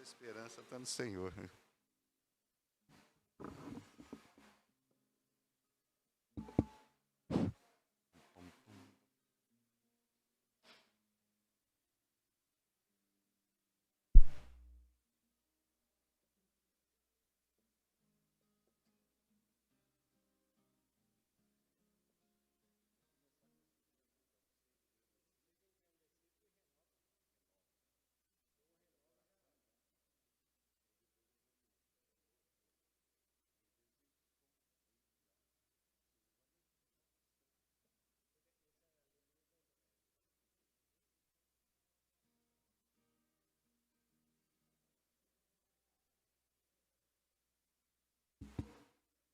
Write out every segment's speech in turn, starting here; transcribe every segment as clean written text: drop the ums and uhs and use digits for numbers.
Nossa esperança está no Senhor.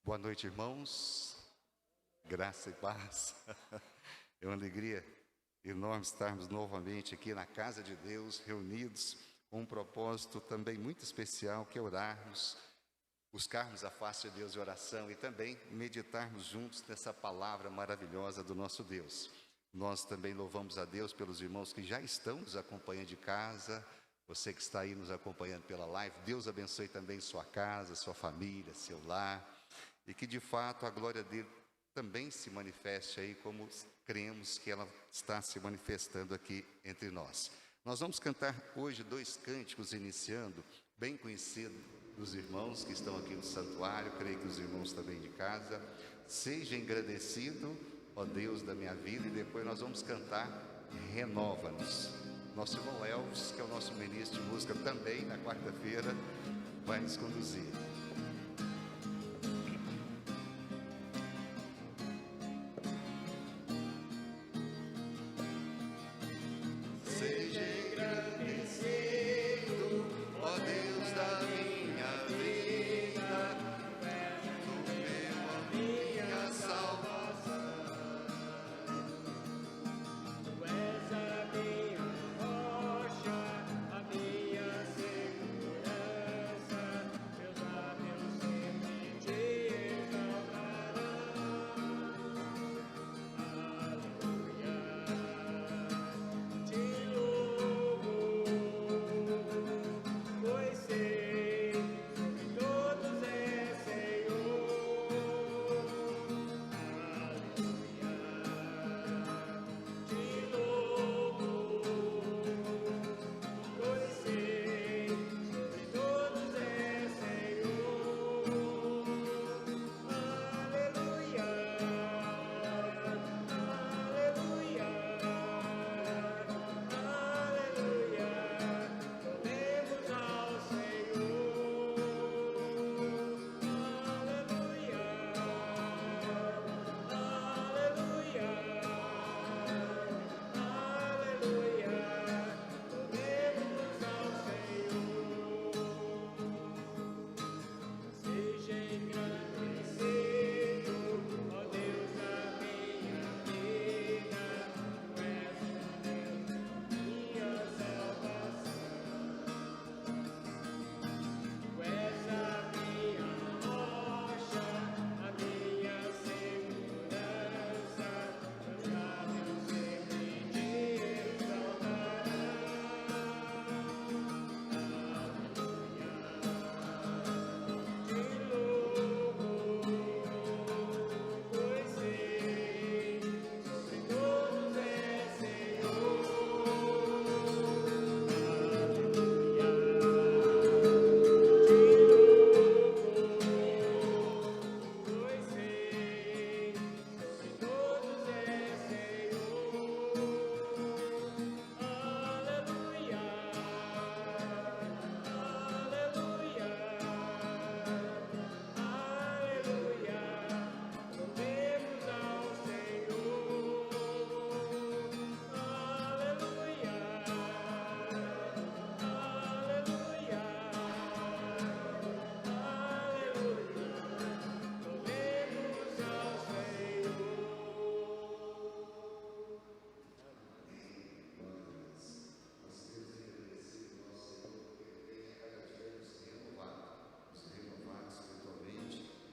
Boa noite, irmãos. Graça e paz. É uma alegria enorme estarmos novamente aqui na casa de Deus, reunidos com um propósito também muito especial, que é orarmos, buscarmos a face de Deus em oração e também meditarmos juntos nessa palavra maravilhosa do nosso Deus. Nós também louvamos a Deus pelos irmãos que já estão nos acompanhando de casa, você que está aí nos acompanhando pela live. Deus abençoe também sua casa, sua família, seu lar, e que de fato a glória dele também se manifeste aí, como cremos que ela está se manifestando aqui entre nós. Nós vamos cantar hoje 2 cânticos, iniciando, bem conhecido dos irmãos que estão aqui no santuário, creio que os irmãos também de casa. Seja engrandecido, ó Deus da minha vida, e depois nós vamos cantar Renova-nos. Nosso irmão Elvis, que é o nosso ministro de música também, na quarta-feira, vai nos conduzir.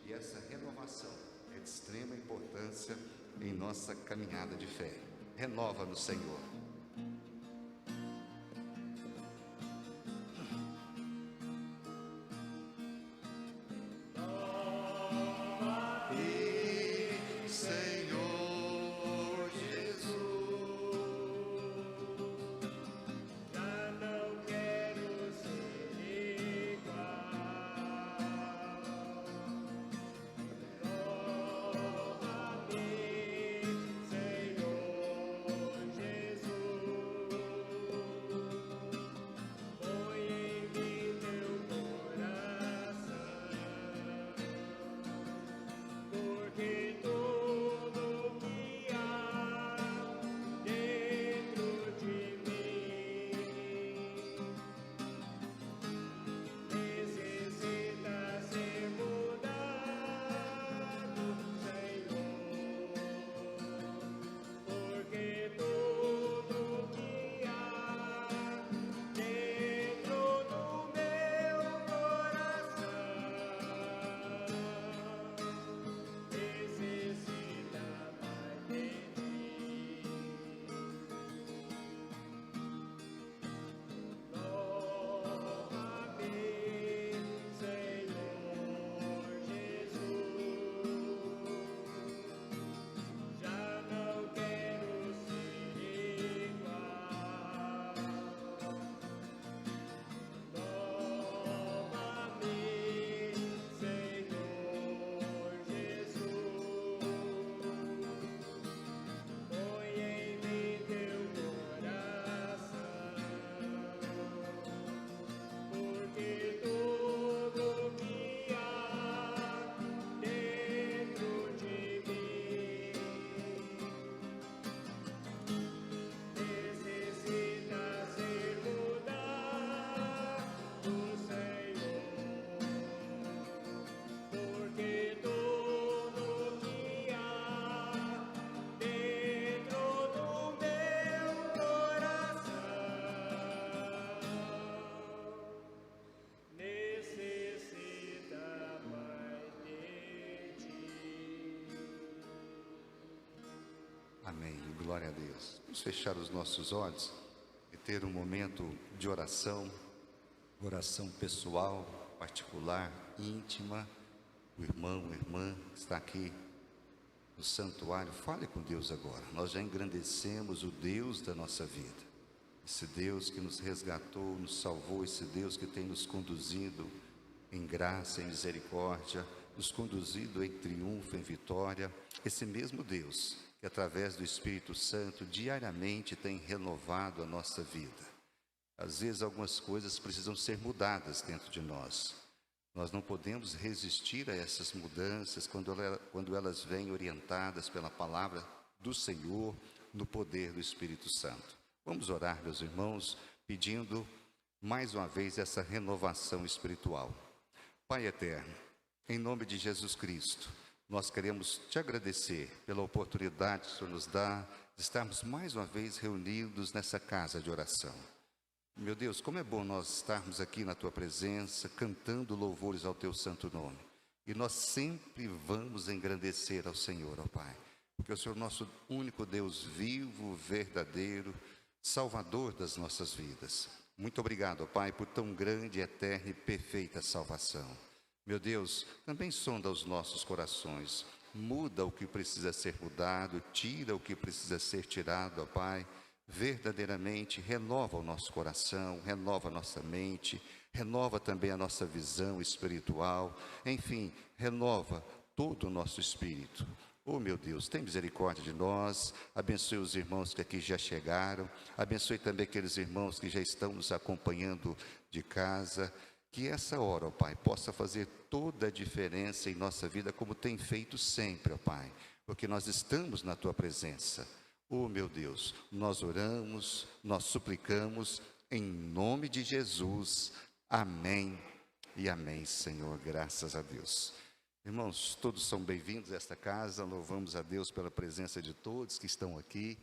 Essa renovação é de extrema importância em nossa caminhada de fé. Renova-nos, Senhor. Amém. Glória a Deus. Vamos fechar os nossos olhos e ter um momento de oração, oração pessoal, particular, íntima. O irmão, a irmã que está aqui no santuário, fale com Deus agora. Nós já engrandecemos o Deus da nossa vida. Esse Deus que nos resgatou, nos salvou, esse Deus que tem nos conduzido em graça, em misericórdia, nos conduzido em triunfo, em vitória. Esse mesmo Deus que através do Espírito Santo diariamente tem renovado a nossa vida. Às vezes algumas coisas precisam ser mudadas dentro de nós. Nós não podemos resistir a essas mudanças quando elas vêm orientadas pela palavra do Senhor, no poder do Espírito Santo. Vamos orar, meus irmãos, pedindo mais uma vez essa renovação espiritual. Pai eterno, em nome de Jesus Cristo, nós queremos te agradecer pela oportunidade que o Senhor nos dá de estarmos mais uma vez reunidos nessa casa de oração. Meu Deus, como é bom nós estarmos aqui na tua presença, cantando louvores ao teu santo nome. E nós sempre vamos engrandecer ao Senhor, ó Pai, porque o Senhor é o nosso único Deus vivo, verdadeiro, Salvador das nossas vidas. Muito obrigado, ó Pai, por tão grande, eterna e perfeita salvação. Meu Deus, também sonda os nossos corações, muda o que precisa ser mudado, tira o que precisa ser tirado, ó Pai. Verdadeiramente renova o nosso coração, renova a nossa mente, renova também a nossa visão espiritual, enfim, renova todo o nosso espírito. Oh meu Deus, tem misericórdia de nós, abençoe os irmãos que aqui já chegaram, abençoe também aqueles irmãos que já estão nos acompanhando de casa, que essa hora, ó Pai, possa fazer toda a diferença em nossa vida, como tem feito sempre, ó Pai, porque nós estamos na Tua presença. Oh meu Deus, nós oramos, nós suplicamos, em nome de Jesus, amém e amém, Senhor, graças a Deus. Irmãos, todos são bem-vindos a esta casa, louvamos a Deus pela presença de todos que estão aqui,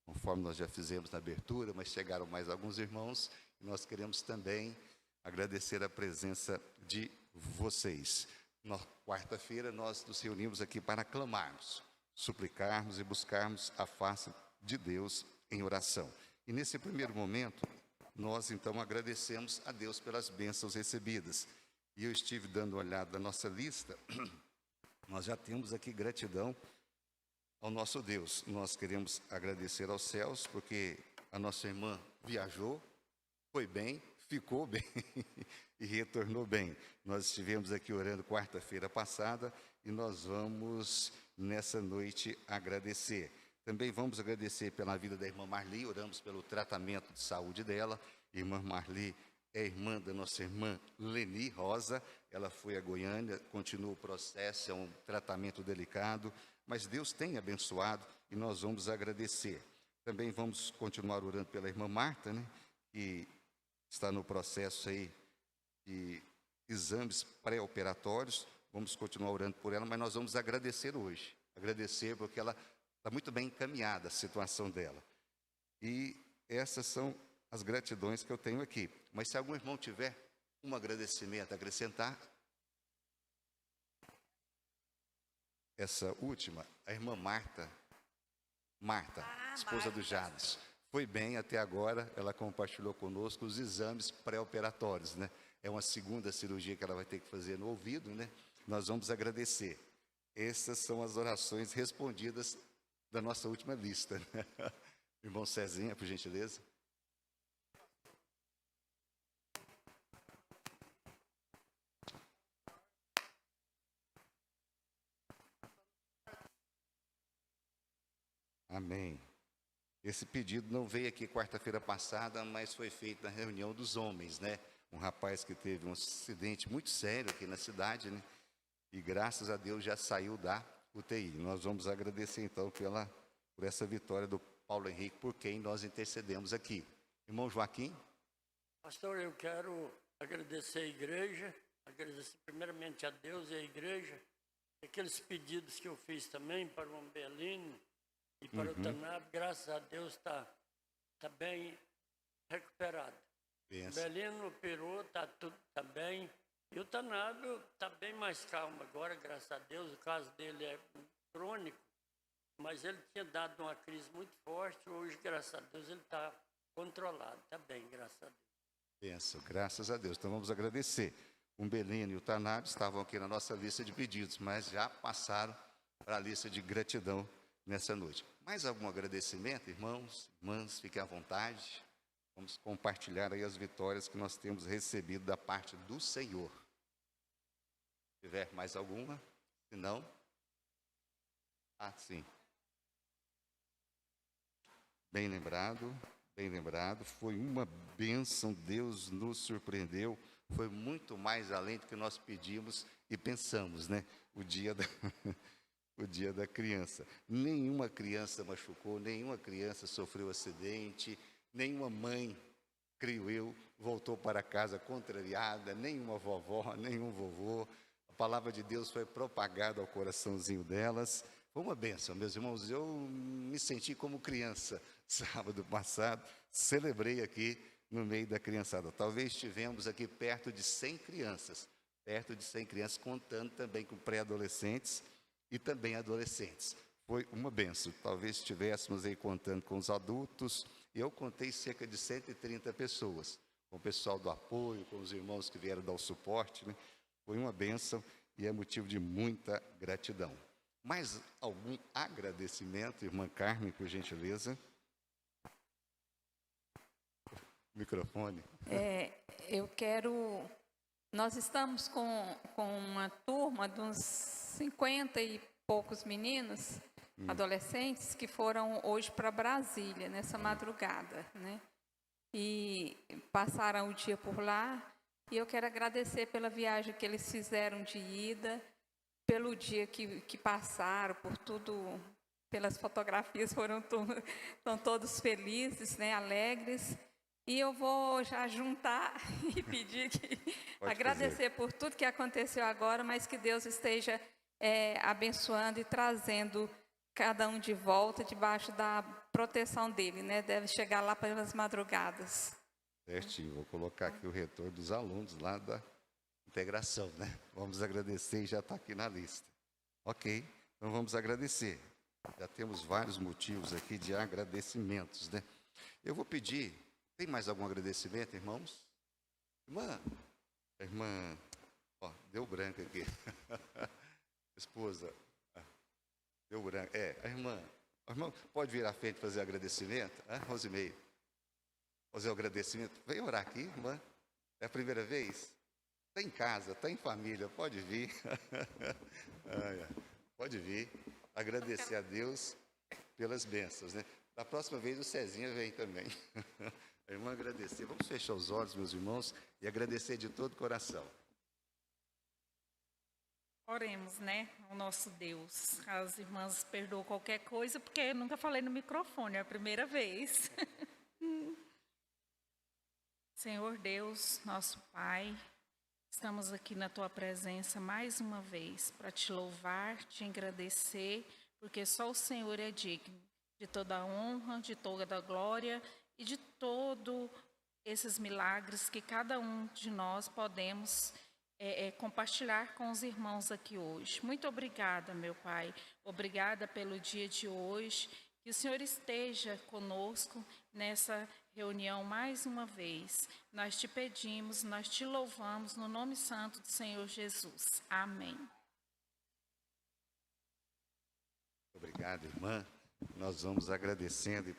conforme nós já fizemos na abertura, mas chegaram mais alguns irmãos, e nós queremos também agradecer a presença de vocês. Na quarta-feira nós nos reunimos aqui para clamarmos, suplicarmos e buscarmos a face de Deus em oração. E nesse primeiro momento, nós então agradecemos a Deus pelas bênçãos recebidas. E eu estive dando uma olhada na nossa lista, nós já temos aqui gratidão ao nosso Deus. Nós queremos agradecer aos céus, porque a nossa irmã viajou, foi bem, ficou bem e retornou bem. Nós estivemos aqui orando quarta-feira passada e nós vamos nessa noite agradecer. Também vamos agradecer pela vida da irmã Marli, oramos pelo tratamento de saúde dela. Irmã Marli é irmã da nossa irmã Leni Rosa, ela foi a Goiânia, continua o processo, é um tratamento delicado, mas Deus tem abençoado e nós vamos agradecer. Também vamos continuar orando pela irmã Marta, né, que está no processo aí de exames pré-operatórios, vamos continuar orando por ela, mas nós vamos agradecer hoje, agradecer porque ela está muito bem encaminhada a situação dela. E essas são as gratidões que eu tenho aqui. Mas se algum irmão tiver um agradecimento a acrescentar, essa última, a irmã Marta, esposa do Jades, foi bem até agora, ela compartilhou conosco os exames pré-operatórios, né? É uma segunda cirurgia que ela vai ter que fazer no ouvido, né? Nós vamos agradecer. Essas são as orações respondidas da nossa última lista. Irmão Cezinha, por gentileza. Amém. Esse pedido não veio aqui quarta-feira passada, mas foi feito na reunião dos homens, né? Um rapaz que teve um acidente muito sério aqui na cidade, né? E graças a Deus já saiu da UTI. Nós vamos agradecer então por essa vitória do Paulo Henrique, por quem nós intercedemos aqui. Irmão Joaquim? Pastor, eu quero agradecer a igreja, agradecer primeiramente a Deus e a igreja, aqueles pedidos que eu fiz também para o Ambelino e para o Tanab, graças a Deus está bem recuperado. O Ambelino operou, está bem, e o Tanab está bem mais calmo agora, graças a Deus, o caso dele é crônico, mas ele tinha dado uma crise muito forte. Hoje, graças a Deus, ele está controlado, está bem, graças a Deus. Benção, graças a Deus. Então vamos agradecer. O Belino e o Tanário estavam aqui na nossa lista de pedidos, mas já passaram para a lista de gratidão nessa noite. Mais algum agradecimento, irmãos, irmãs? Fiquem à vontade. Vamos compartilhar aí as vitórias que nós temos recebido da parte do Senhor. Se tiver mais alguma, se não... sim. Bem lembrado, bem lembrado. Foi uma bênção, Deus nos surpreendeu. Foi muito mais além do que nós pedimos e pensamos, né? O dia da criança. Nenhuma criança machucou, nenhuma criança sofreu acidente, nenhuma mãe, creio eu, voltou para casa contrariada, nenhuma vovó, nenhum vovô. A palavra de Deus foi propagada ao coraçãozinho delas. Foi uma bênção, meus irmãos. Eu me senti como criança sábado passado, celebrei aqui no meio da criançada. Talvez tivemos aqui perto de 100 crianças, contando também com pré-adolescentes e também adolescentes. Foi uma bênção. Talvez estivéssemos aí contando com os adultos. Eu contei cerca de 130 pessoas, com o pessoal do apoio, com os irmãos que vieram dar o suporte, né? Foi uma bênção e é motivo de muita gratidão. Mais algum agradecimento, irmã Carmen, por gentileza? Microfone. Eu quero... Nós estamos com uma turma de uns 50 e poucos meninos, adolescentes, que foram hoje para Brasília, nessa madrugada, né? E passaram o dia por lá. E eu quero agradecer pela viagem que eles fizeram de ida, pelo dia que passaram, por tudo, pelas fotografias, estão todos felizes, né, alegres. E eu vou já juntar e pedir agradecer por tudo que aconteceu agora, mas que Deus esteja abençoando e trazendo cada um de volta debaixo da proteção dele, né? Deve chegar lá pelas madrugadas. Certinho, vou colocar aqui o retorno dos alunos lá da integração, né? Vamos agradecer e já está aqui na lista. Ok, então vamos agradecer. Já temos vários motivos aqui de agradecimentos, né? Eu vou pedir, tem mais algum agradecimento, irmãos? Irmã, ó, deu branco aqui. Esposa, deu branco. A irmã pode vir à frente fazer agradecimento? Rosimeire, fazer o agradecimento. Vem orar aqui, irmã. É a primeira vez? Está em casa, está em família, pode vir. Pode vir. Agradecer a Deus pelas bênçãos, né? Da próxima vez o Cezinha vem também. A irmã agradecer. Vamos fechar os olhos, meus irmãos, e agradecer de todo o coração. Oremos, né, ao nosso Deus. As irmãs perdoam qualquer coisa, porque eu nunca falei no microfone, é a primeira vez. Senhor Deus, nosso Pai, estamos aqui na Tua presença mais uma vez para Te louvar, Te agradecer, porque só o Senhor é digno de toda a honra, de toda a glória e de todos esses milagres que cada um de nós podemos compartilhar com os irmãos aqui hoje. Muito obrigada, meu Pai. Obrigada pelo dia de hoje. Que o Senhor esteja conosco nessa reunião mais uma vez. Nós te pedimos, nós te louvamos no nome santo do Senhor Jesus. Amém. Obrigado, irmã. Nós vamos agradecendo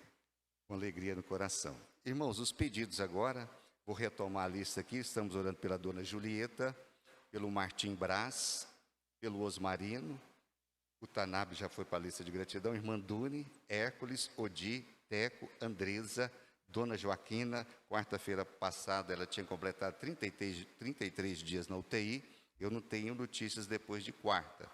com alegria no coração. Irmãos, os pedidos agora, vou retomar a lista aqui. Estamos orando pela dona Julieta, pelo Martim Brás, pelo Osmarino, o Tanab já foi para a lista de gratidão, irmã Dune, Hércules, Odi, Teco, Andresa, dona Joaquina, quarta-feira passada ela tinha completado 33 dias na UTI, eu não tenho notícias depois de quarta,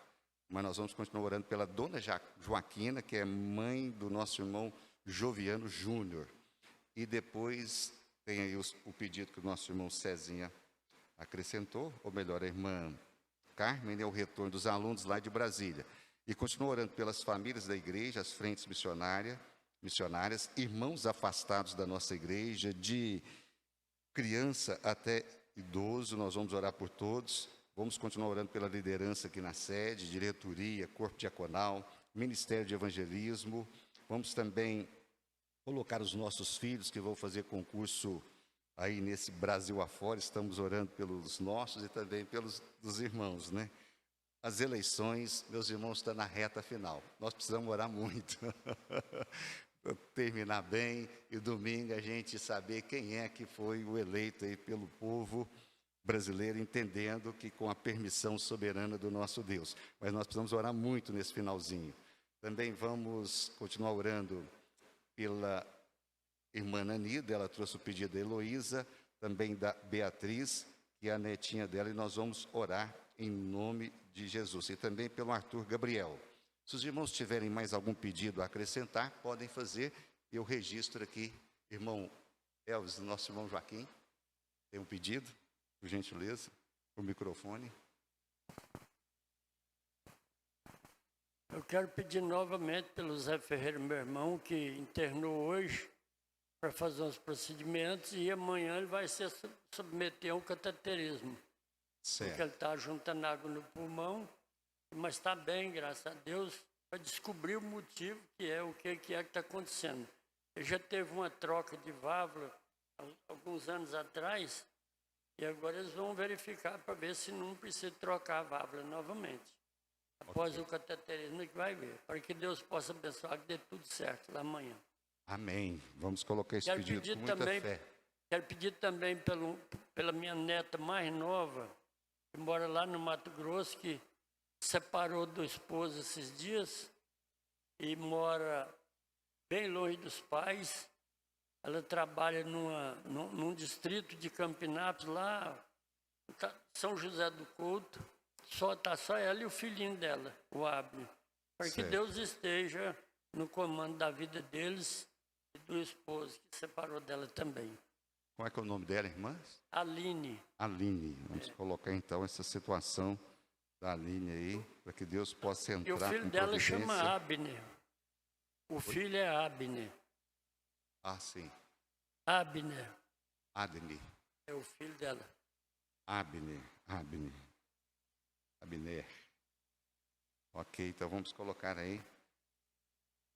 mas nós vamos continuar orando pela dona Joaquina, que é mãe do nosso irmão Joviano Júnior, e depois tem aí o pedido que o nosso irmão Cezinha acrescentou, ou melhor, a irmã Carmen, o retorno dos alunos lá de Brasília. E continua orando pelas famílias da igreja, as frentes missionárias, irmãos afastados da nossa igreja, de criança até idoso, nós vamos orar por todos. Vamos continuar orando pela liderança aqui na sede, diretoria, corpo diaconal, Ministério de Evangelismo. Vamos também colocar os nossos filhos que vão fazer concurso aí nesse Brasil afora. Estamos orando pelos nossos e também pelos dos irmãos, né? As eleições, meus irmãos, estão na reta final. Nós precisamos orar muito. Terminar bem e domingo a gente saber quem é que foi o eleito aí pelo povo brasileiro, entendendo que com a permissão soberana do nosso Deus. Mas nós precisamos orar muito nesse finalzinho. Também vamos continuar orando pela irmã Nanida, ela trouxe o pedido da Heloísa, também da Beatriz, que é a netinha dela, e nós vamos orar em nome de Jesus. E também pelo Arthur Gabriel. Se os irmãos tiverem mais algum pedido a acrescentar, podem fazer. Eu registro aqui, irmão Elvis, nosso irmão Joaquim, tem um pedido, por gentileza, o microfone. Eu quero pedir novamente pelo Zé Ferreira, meu irmão, que internou hoje para fazer uns procedimentos e amanhã ele vai se submeter a um cateterismo. Certo. Porque ele está juntando água no pulmão, mas está bem, graças a Deus, para descobrir o motivo o que é que está acontecendo. Ele já teve uma troca de válvula alguns anos atrás e agora eles vão verificar para ver se não precisa trocar a válvula novamente. Após o cateterismo que vai ver, para que Deus possa abençoar, que dê tudo certo lá amanhã. Amém. Vamos colocar esse pedido com muita fé. Quero pedir também pela minha neta mais nova, que mora lá no Mato Grosso, que separou do esposo esses dias e mora bem longe dos pais. Ela trabalha num distrito de Campinápolis, lá, São José do Couto. Só ela e o filhinho dela, o Abner. Para que Deus esteja no comando da vida deles e do esposo, que separou dela também. Como é que é o nome dela, irmã? Aline. Aline. Vamos colocar então essa situação da Aline aí, para que Deus possa entrar. E o filho dela chama Abner. O filho é Abner. Ah, sim. Abner. Adne. É o filho dela. Abner. Ok, então vamos colocar aí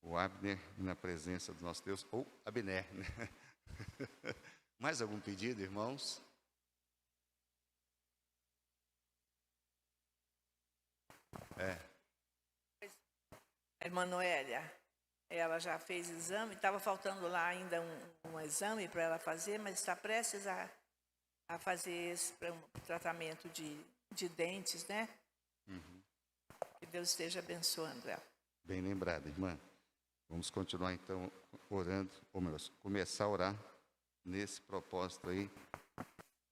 o Abner na presença do nosso Deus, ou Abner, né? Mais algum pedido, irmãos? A irmã Noélia, ela já fez exame, estava faltando lá ainda um exame para ela fazer, mas está prestes a fazer esse tratamento de dentes, né? Que Deus esteja abençoando ela. Bem lembrada, irmã. Vamos continuar então orando, ou melhor, começar a orar nesse propósito aí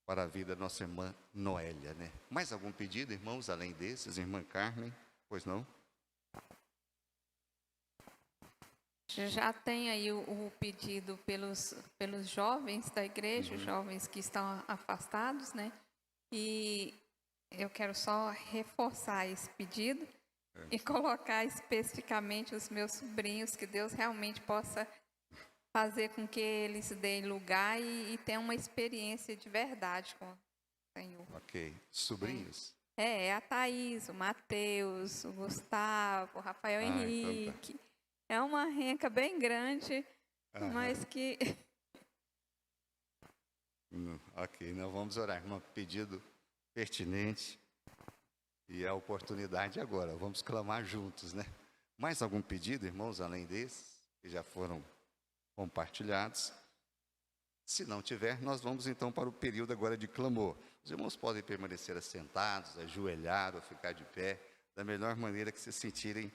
para a vida da nossa irmã Noélia, né? Mais algum pedido, irmãos, além desses? Irmã Carmen, pois não? Já tem aí o pedido pelos jovens da igreja, os jovens que estão afastados, né? E eu quero só reforçar esse pedido e colocar especificamente os meus sobrinhos, que Deus realmente possa fazer com que eles deem lugar e tenham uma experiência de verdade com o Senhor. Ok. Sobrinhos? É a Thaís, o Matheus, o Gustavo, o Rafael Henrique. Então tá. É uma renca bem grande, mas que... Ok, nós vamos orar, irmã. Pedido pertinente e a oportunidade agora. Vamos clamar juntos, né? Mais algum pedido, irmãos, além desses, que já foram compartilhados? Se não tiver, nós vamos então para o período agora de clamor. Os irmãos podem permanecer assentados, ajoelhar ou ficar de pé, da melhor maneira que se sentirem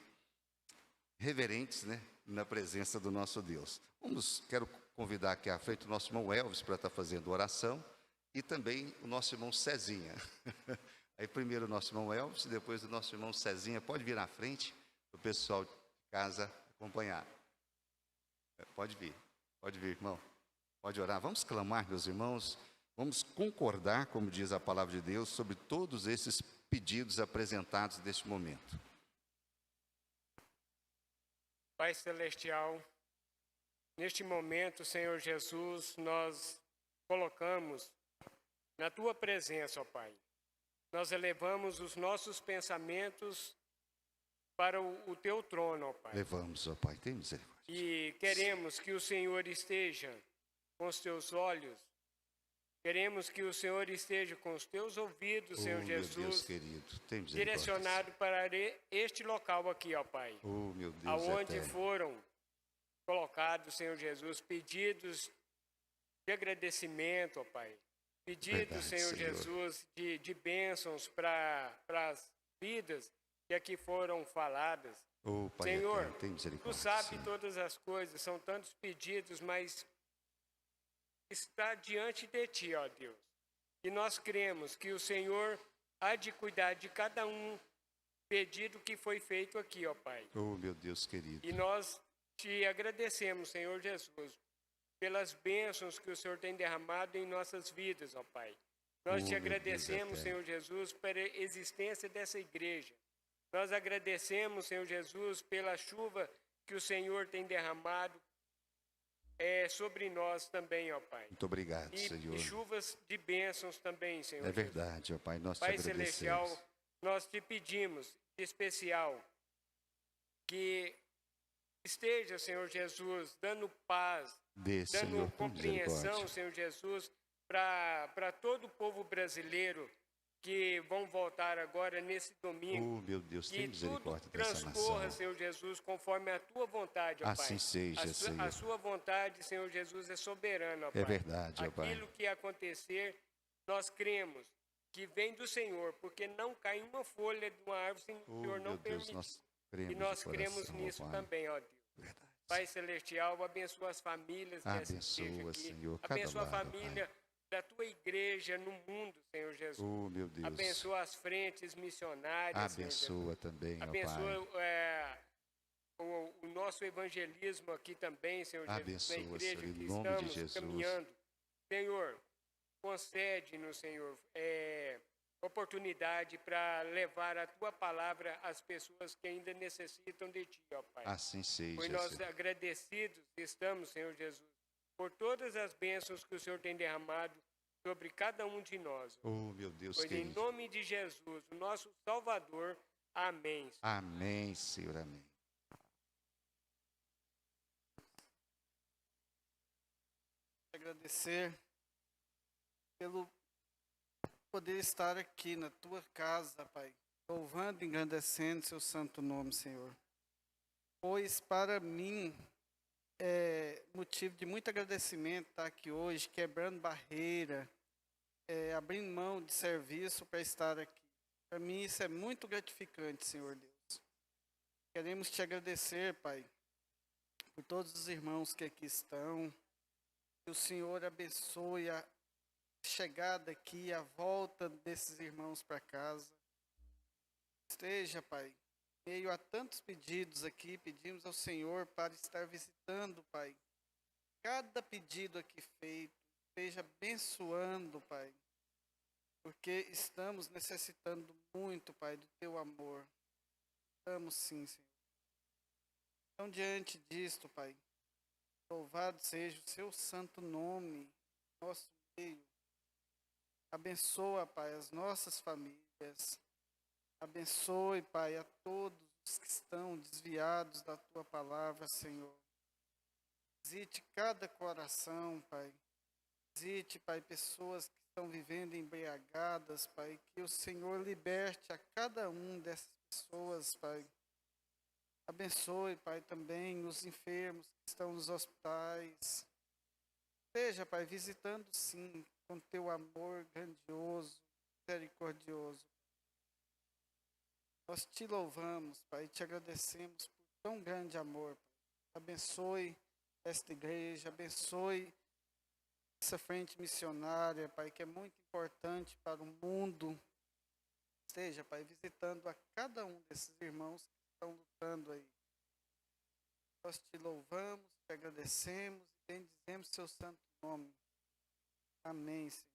reverentes, né, na presença do nosso Deus. Quero convidar aqui à frente o nosso irmão Elvis para estar fazendo oração e também o nosso irmão Cezinha. Aí primeiro o nosso irmão Elvis e depois o nosso irmão Cezinha. Pode vir à frente para o pessoal de casa acompanhar. Pode vir, irmão. Pode orar. Vamos clamar, meus irmãos. Vamos concordar, como diz a palavra de Deus, sobre todos esses pedidos apresentados neste momento. Pai Celestial, neste momento, Senhor Jesus, nós colocamos na Tua presença, ó Pai. Nós elevamos os nossos pensamentos para o teu trono, ó Pai. Levamos, ó Pai, tem misericórdia. E queremos que o Senhor esteja com os teus olhos, queremos que o Senhor esteja com os teus ouvidos, Senhor Meu Deus Jesus, querido, tem misericórdia. direcionado para este local aqui, ó Pai, Meu Deus aonde eterno. foram colocados, Senhor Jesus, pedidos de agradecimento, ó Pai, pedidos, Verdade, Senhor Senhor. Jesus, de bênçãos para as vidas que aqui foram faladas. Pai Senhor, eterno, tem misericórdia. Tu sabe Senhor. todas as coisas, são tantos pedidos, mas está diante de Ti, ó Deus. E nós cremos que o Senhor há de cuidar de cada um pedido que foi feito aqui, ó Pai. Meu Deus querido. E nós te agradecemos, Senhor Jesus, pelas bênçãos que o Senhor tem derramado em nossas vidas, ó Pai. Nós te Meu Deus agradecemos, eterno. Senhor Jesus, pela existência dessa igreja. Nós agradecemos, Senhor Jesus, pela chuva que o Senhor tem derramado sobre nós também, ó Pai. Muito obrigado, Senhor. E chuvas de bênçãos também, Senhor É Jesus. verdade, ó Pai, nós Pai te Celestial, agradecemos. nós te pedimos, em especial, que esteja, Senhor Jesus, dando paz, Dê, dando Senhor, com compreensão, misericórdia. Senhor Jesus, para todo o povo brasileiro que vão voltar agora nesse domingo. Meu Deus, Que tem tudo misericórdia dessa transcorra, nação. Senhor Jesus, conforme a tua vontade, ó Pai. Assim seja, Senhor. A sua vontade, Senhor Jesus, é soberana, ó Pai. É verdade, ó Pai. Aquilo que acontecer, nós cremos que vem do Senhor, porque não cai uma folha de uma árvore sem o Senhor não Meu Deus, permitir. nós cremos E nós de cremos coração, ó nisso Pai. também, ó Deus. Verdade. Pai Celestial, abençoa as famílias dessa Abençoa, igreja aqui. Senhor, cada Abençoa a lar, ó família da tua igreja no mundo, Senhor Jesus. Meu Deus. Abençoa as frentes missionárias, Senhor Jesus. Abençoa também, ó Abençoa Pai. o nosso evangelismo aqui também, Senhor Jesus, Abençoa, na igreja Senhor, em que nome de estamos Jesus. caminhando. Senhor, concede-nos, Senhor, oportunidade para levar a tua palavra às pessoas que ainda necessitam de ti, ó Pai. Assim seja, Pois nós Senhor. agradecidos estamos, Senhor Jesus, por todas as bênçãos que o Senhor tem derramado sobre cada um de nós. Meu Deus Pois em querido. nome de Jesus, o nosso Salvador. Amém. Amém, Senhor, amém. Agradecer pelo poder estar aqui na tua casa, Pai, louvando e engrandecendo seu santo nome, Senhor. Pois para mim é motivo de muito agradecimento estar aqui hoje, quebrando barreira, abrindo mão de serviço para estar aqui. Para mim isso é muito gratificante, Senhor Deus. Queremos te agradecer, Pai, por todos os irmãos que aqui estão. Que o Senhor abençoe a chegada aqui, a volta desses irmãos para casa. Esteja, Pai, em meio a tantos pedidos aqui, pedimos ao Senhor para estar visitando, Pai, cada pedido aqui feito, esteja abençoando, Pai, porque estamos necessitando muito, Pai, do Teu amor. Estamos sim, Senhor. Então, diante disto, Pai, louvado seja o Seu santo nome, nosso meio. Abençoa, Pai, as nossas famílias. Abençoe, Pai, a todos os que estão desviados da Tua palavra, Senhor. Visite cada coração, Pai. Visite, Pai, pessoas que estão vivendo embriagadas, Pai. Que o Senhor liberte a cada um dessas pessoas, Pai. Abençoe, Pai, também os enfermos que estão nos hospitais. Seja, Pai, visitando sim, com Teu amor grandioso, misericordioso. Nós te louvamos, Pai, e te agradecemos por tão grande amor. Pai. Abençoe esta igreja, abençoe essa frente missionária, Pai, que é muito importante para o mundo. Esteja, Pai, visitando a cada um desses irmãos que estão lutando aí. Nós te louvamos, te agradecemos e bendizemos seu santo nome. Amém, Senhor.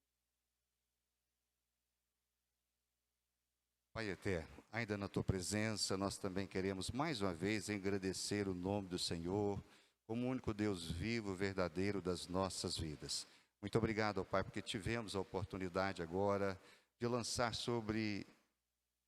Pai eterno, ainda na tua presença, nós também queremos mais uma vez agradecer o nome do Senhor, como o único Deus vivo, verdadeiro das nossas vidas. Muito obrigado, ó Pai, porque tivemos a oportunidade agora de lançar sobre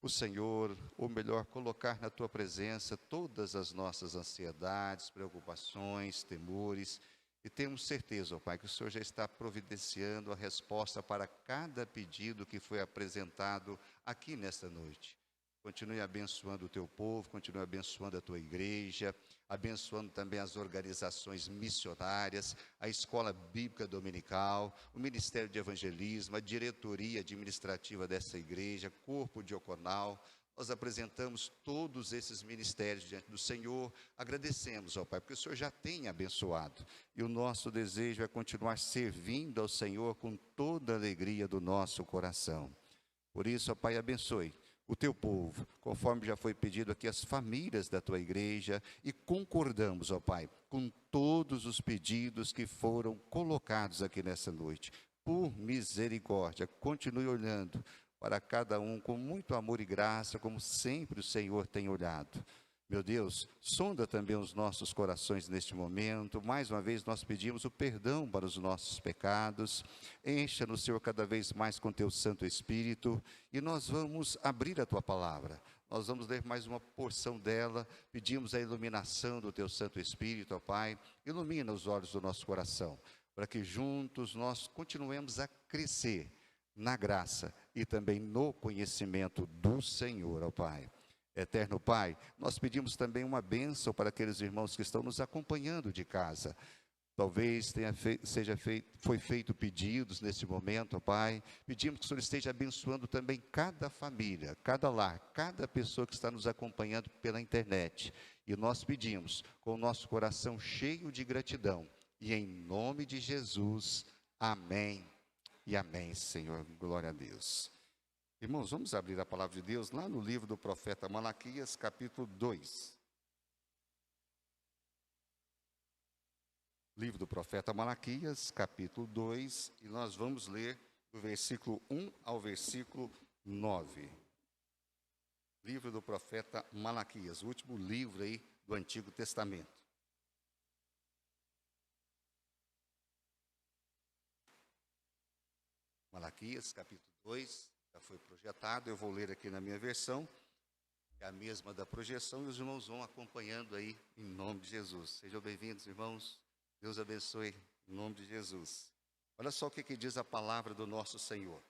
o Senhor, ou melhor, colocar na tua presença todas as nossas ansiedades, preocupações, temores, e temos certeza, ó Pai, que o Senhor já está providenciando a resposta para cada pedido que foi apresentado aqui nesta noite. Continue abençoando o teu povo, continue abençoando a tua igreja, abençoando também as organizações missionárias, a escola bíblica dominical, o ministério de evangelismo, a diretoria administrativa dessa igreja, corpo diaconal. Nós apresentamos todos esses ministérios diante do Senhor, agradecemos ao Pai, porque o Senhor já tem abençoado, e o nosso desejo é continuar servindo ao Senhor com toda a alegria do nosso coração. Por isso, ó Pai, abençoe o teu povo, conforme já foi pedido aqui, as famílias da tua igreja, e concordamos, ó Pai, com todos os pedidos que foram colocados aqui nessa noite. Por misericórdia, continue olhando para cada um com muito amor e graça, como sempre o Senhor tem olhado. Meu Deus, sonda também os nossos corações neste momento. Mais uma vez nós pedimos o perdão para os nossos pecados. Encha-nos, Senhor, cada vez mais com teu Santo Espírito. E nós vamos abrir a tua palavra. Nós vamos ler mais uma porção dela. Pedimos a iluminação do teu Santo Espírito, ó Pai. Ilumina os olhos do nosso coração, para que juntos nós continuemos a crescer na graça e também no conhecimento do Senhor, ó Pai. Eterno Pai, nós pedimos também uma bênção para aqueles irmãos que estão nos acompanhando de casa. Talvez foi feito pedidos nesse momento, ó Pai. Pedimos que o Senhor esteja abençoando também cada família, cada lar, cada pessoa que está nos acompanhando pela internet. E nós pedimos, com o nosso coração cheio de gratidão, e em nome de Jesus, amém e amém, Senhor. Glória a Deus. Irmãos, vamos abrir a palavra de Deus lá no livro do profeta Malaquias, capítulo 2. Livro do profeta Malaquias, capítulo 2, e nós vamos ler do versículo 1 ao versículo 9. Livro do profeta Malaquias, o último livro aí do Antigo Testamento. Malaquias, capítulo 2. Já foi projetado, eu vou ler aqui na minha versão, que é a mesma da projeção, e os irmãos vão acompanhando aí, em nome de Jesus. Sejam bem-vindos, irmãos, Deus abençoe, em nome de Jesus. Olha só o que diz a palavra do nosso Senhor,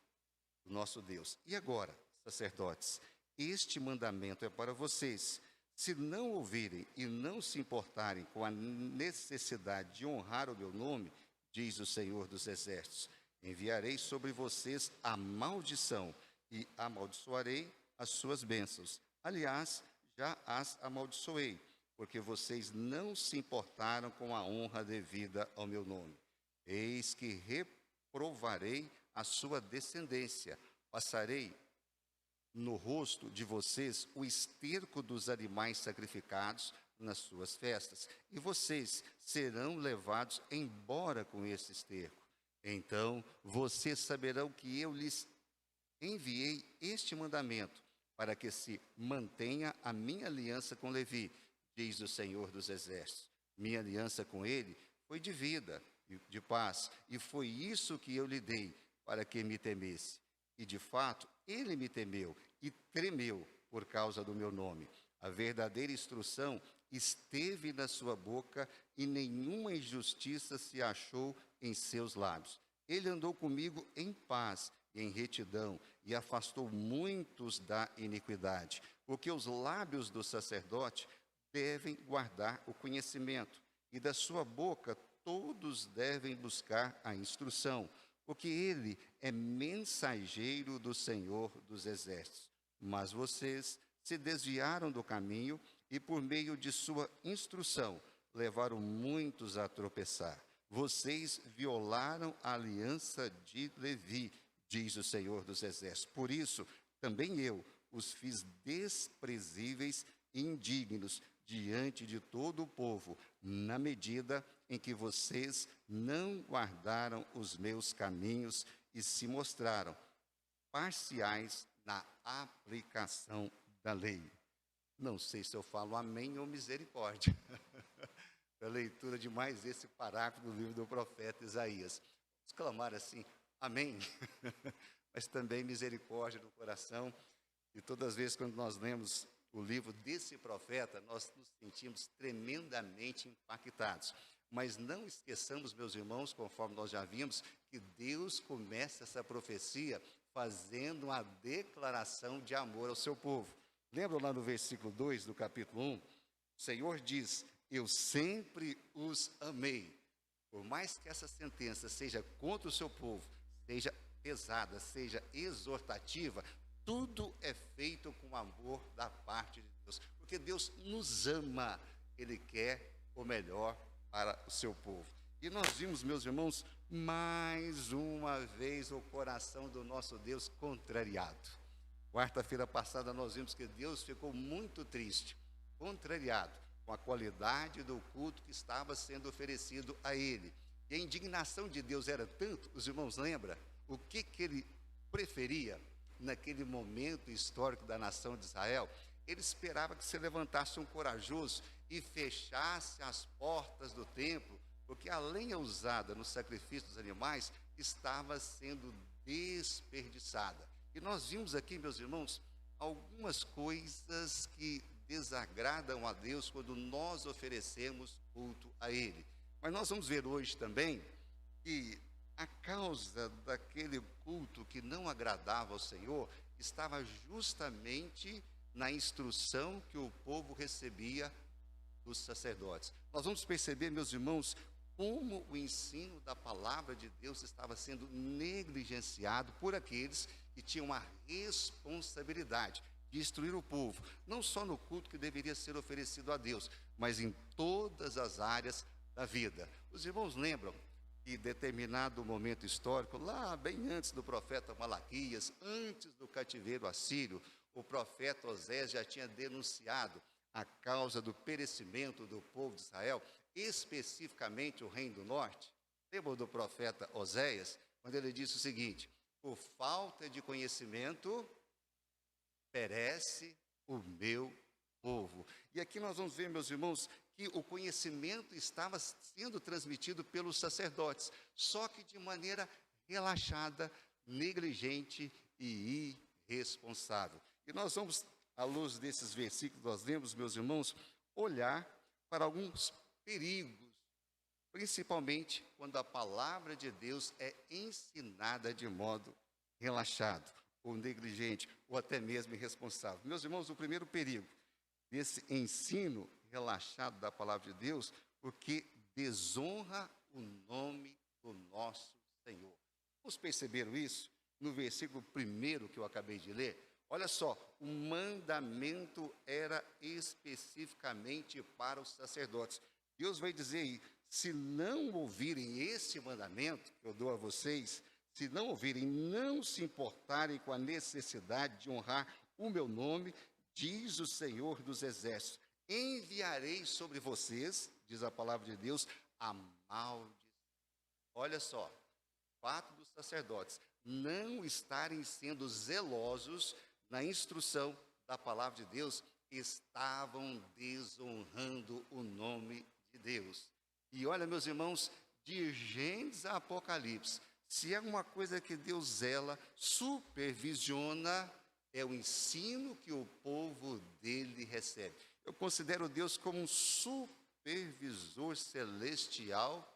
do nosso Deus. E agora, sacerdotes, este mandamento é para vocês: se não ouvirem e não se importarem com a necessidade de honrar o meu nome, diz o Senhor dos Exércitos, enviarei sobre vocês a maldição e amaldiçoarei as suas bênçãos. Aliás, já as amaldiçoei, porque vocês não se importaram com a honra devida ao meu nome. Eis que reprovarei a sua descendência, passarei no rosto de vocês o esterco dos animais sacrificados nas suas festas, e vocês serão levados embora com esse esterco. Então vocês saberão que eu lhes enviei este mandamento, para que se mantenha a minha aliança com Levi, diz o Senhor dos Exércitos. Minha aliança com ele foi de vida e de paz, e foi isso que eu lhe dei, para que me temesse. E de fato, ele me temeu e tremeu por causa do meu nome. A verdadeira instrução esteve na sua boca, e nenhuma injustiça se achou em seus lábios. Ele andou comigo em paz e em retidão, e afastou muitos da iniquidade, porque os lábios do sacerdote devem guardar o conhecimento, e da sua boca todos devem buscar a instrução, porque ele é mensageiro do Senhor dos Exércitos. Mas vocês se desviaram do caminho, e por meio de sua instrução levaram muitos a tropeçar. Vocês violaram a aliança de Levi, diz o Senhor dos Exércitos. Por isso, também eu os fiz desprezíveis e indignos diante de todo o povo, na medida em que vocês não guardaram os meus caminhos e se mostraram parciais na aplicação da lei. Não sei se eu falo amém ou misericórdia. A leitura de mais esse parágrafo do livro do profeta Isaías. Vamos clamar assim, amém? Mas também misericórdia no coração. E todas as vezes quando nós lemos o livro desse profeta, nós nos sentimos tremendamente impactados. Mas não esqueçamos, meus irmãos, conforme nós já vimos, que Deus começa essa profecia fazendo uma declaração de amor ao seu povo. Lembram lá no versículo 2 do capítulo 1? O Senhor diz: eu sempre os amei. Por mais que essa sentença seja contra o seu povo, seja pesada, seja exortativa, tudo é feito com amor da parte de Deus. Porque Deus nos ama, Ele quer o melhor para o seu povo. E nós vimos, meus irmãos, mais uma vez o coração do nosso Deus contrariado. Quarta-feira passada nós vimos que Deus ficou muito triste, contrariado com a qualidade do culto que estava sendo oferecido a Ele. E a indignação de Deus era tanto, os irmãos lembram, o que Ele preferia naquele momento histórico da nação de Israel? Ele esperava que se levantasse um corajoso e fechasse as portas do templo, porque a lenha usada no sacrifício dos animais estava sendo desperdiçada. E nós vimos aqui, meus irmãos, algumas coisas que desagradam a Deus quando nós oferecemos culto a Ele. Mas nós vamos ver hoje também que a causa daquele culto que não agradava ao Senhor estava justamente na instrução que o povo recebia dos sacerdotes. Nós vamos perceber, meus irmãos, como o ensino da palavra de Deus estava sendo negligenciado por aqueles que tinham a responsabilidade de instruir o povo, não só no culto que deveria ser oferecido a Deus, mas em todas as áreas da vida. Os irmãos lembram que em determinado momento histórico, lá bem antes do profeta Malaquias, antes do cativeiro assírio, o profeta Osés já tinha denunciado a causa do perecimento do povo de Israel, especificamente o reino do norte. Lembram do profeta Oséias, quando ele disse o seguinte: por falta de conhecimento, perece o meu povo. E aqui nós vamos ver, meus irmãos, que o conhecimento estava sendo transmitido pelos sacerdotes, só que de maneira relaxada, negligente e irresponsável. E nós vamos, à luz desses versículos, nós lemos, meus irmãos, olhar para alguns perigos, principalmente quando a palavra de Deus é ensinada de modo relaxado, ou negligente, ou até mesmo irresponsável. Meus irmãos, o primeiro perigo desse ensino relaxado da palavra de Deus, porque desonra o nome do nosso Senhor. Vocês perceberam isso no versículo 1 que eu acabei de ler? Olha só, o mandamento era especificamente para os sacerdotes. Deus vai dizer aí: se não ouvirem esse mandamento que eu dou a vocês, se não ouvirem, não se importarem com a necessidade de honrar o meu nome, diz o Senhor dos Exércitos, enviarei sobre vocês, diz a palavra de Deus, a maldição. Olha só, o fato dos sacerdotes não estarem sendo zelosos na instrução da palavra de Deus, estavam desonrando o nome de Deus. E olha, meus irmãos, de Gênesis a Apocalipse, se é uma coisa que Deus zela, supervisiona, é o ensino que o povo dele recebe. Eu considero Deus como um supervisor celestial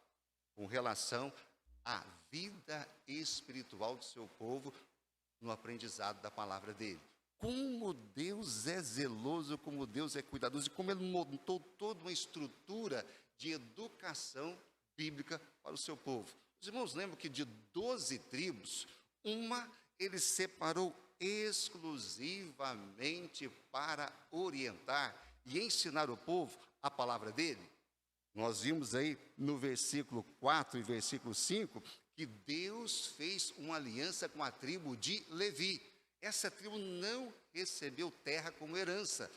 com relação à vida espiritual do seu povo no aprendizado da palavra dele. Como Deus é zeloso, como Deus é cuidadoso e como ele montou toda uma estrutura de educação bíblica para o seu povo. Os irmãos lembram que de 12 tribos, uma ele separou exclusivamente para orientar e ensinar o povo a palavra dele? Nós vimos aí no versículo 4 e versículo 5 que Deus fez uma aliança com a tribo de Levi. Essa tribo não recebeu terra como herança,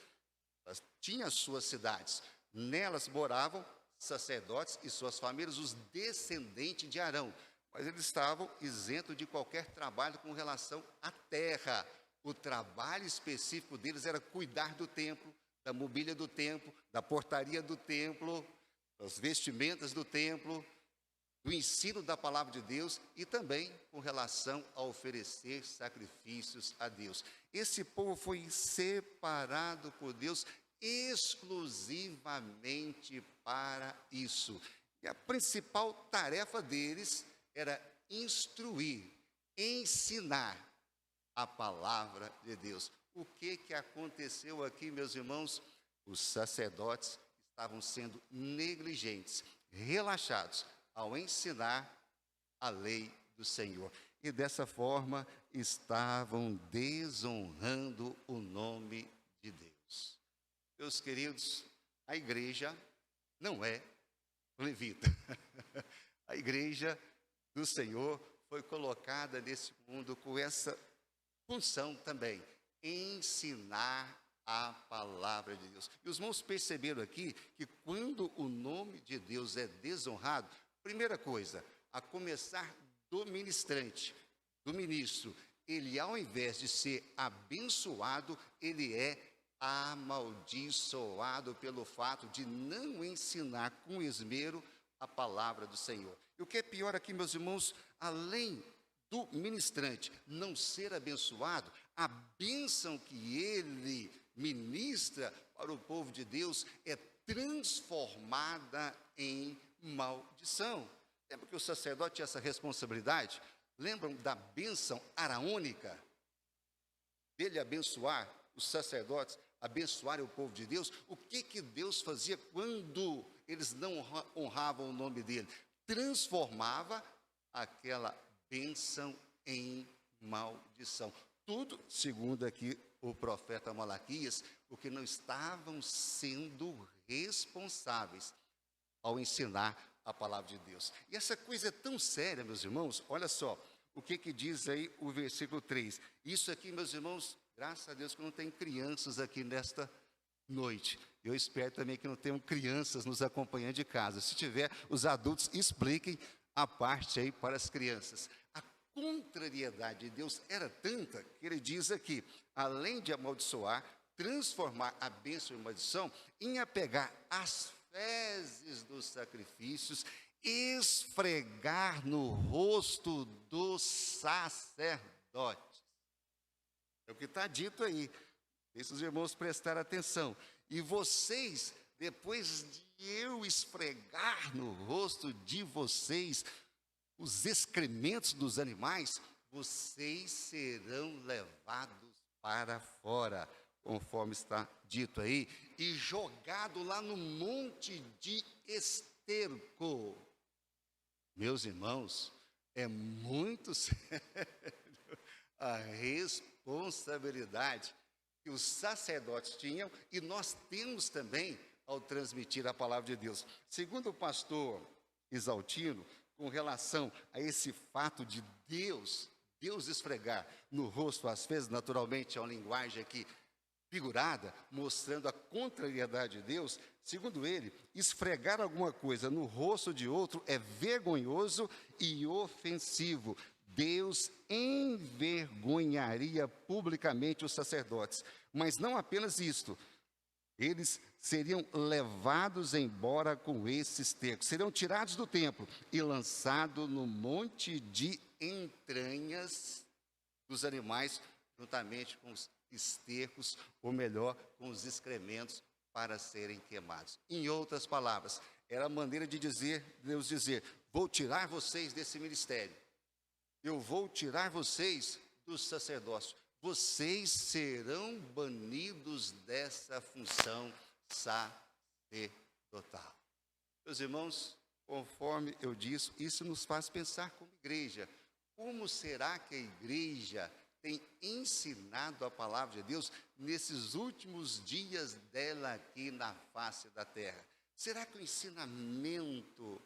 ela tinha as suas cidades, nelas moravam sacerdotes e suas famílias, os descendentes de Arão, mas eles estavam isentos de qualquer trabalho com relação à terra. O trabalho específico deles era cuidar do templo, da mobília do templo, da portaria do templo, das vestimentas do templo. do ensino da palavra de Deus e também com relação a oferecer sacrifícios a Deus. Esse povo foi separado por Deus exclusivamente para isso. E a principal tarefa deles era instruir, ensinar a palavra de Deus. O que aconteceu aqui, meus irmãos? Os sacerdotes estavam sendo negligentes, relaxados ao ensinar a lei do Senhor. E dessa forma estavam desonrando o nome de Deus. Meus queridos, a igreja não é levita. A igreja do Senhor foi colocada nesse mundo com essa função também, ensinar a palavra de Deus. E os irmãos perceberam aqui que quando o nome de Deus é desonrado, primeira coisa, a começar do ministrante, do ministro, ele ao invés de ser abençoado, ele é amaldiçoado pelo fato de não ensinar com esmero a palavra do Senhor. E o que é pior aqui, meus irmãos, além do ministrante não ser abençoado, a bênção que ele ministra para o povo de Deus é transformada em maldição. Lembra que o sacerdote tinha essa responsabilidade? Lembram da bênção araônica? Dele abençoar os sacerdotes, abençoar o povo de Deus? O que Deus fazia quando eles não honravam o nome dele? Transformava aquela bênção em maldição. Tudo, segundo aqui o profeta Malaquias, porque não estavam sendo responsáveis ao ensinar a palavra de Deus. E essa coisa é tão séria, meus irmãos, olha só, o que diz aí o versículo 3. Isso aqui, meus irmãos, graças a Deus que não tem crianças aqui nesta noite. Eu espero também que não tenham crianças nos acompanhando de casa. Se tiver, os adultos expliquem a parte aí para as crianças. A contrariedade de Deus era tanta que ele diz aqui, além de amaldiçoar, transformar a bênção em maldição, em apegar as fezes dos sacrifícios, esfregar no rosto dos sacerdotes. É o que está dito aí. Deixa os irmãos prestar atenção. E vocês, depois de eu esfregar no rosto de vocês os excrementos dos animais, vocês serão levados para fora, conforme está dito aí, e jogado lá no monte de esterco. Meus irmãos, é muito sério a responsabilidade que os sacerdotes tinham e nós temos também ao transmitir a palavra de Deus. Segundo o pastor Isaltino, com relação a esse fato de Deus esfregar no rosto as fezes, naturalmente é uma linguagem aqui figurada, mostrando a contrariedade de Deus, segundo ele, esfregar alguma coisa no rosto de outro é vergonhoso e ofensivo. Deus envergonharia publicamente os sacerdotes. Mas não apenas isto, eles seriam levados embora com esse esterco, seriam tirados do templo e lançados no monte de entranhas dos animais, juntamente com os estercos, ou melhor, com os excrementos, para serem queimados. Em outras palavras, era a maneira de Deus dizer, vou tirar vocês desse ministério, eu vou tirar vocês do sacerdócio, vocês serão banidos dessa função sacerdotal. Meus irmãos, conforme eu disse, isso nos faz pensar como igreja. Como será que a igreja tem ensinado a palavra de Deus nesses últimos dias dela aqui na face da terra? Será que o ensinamento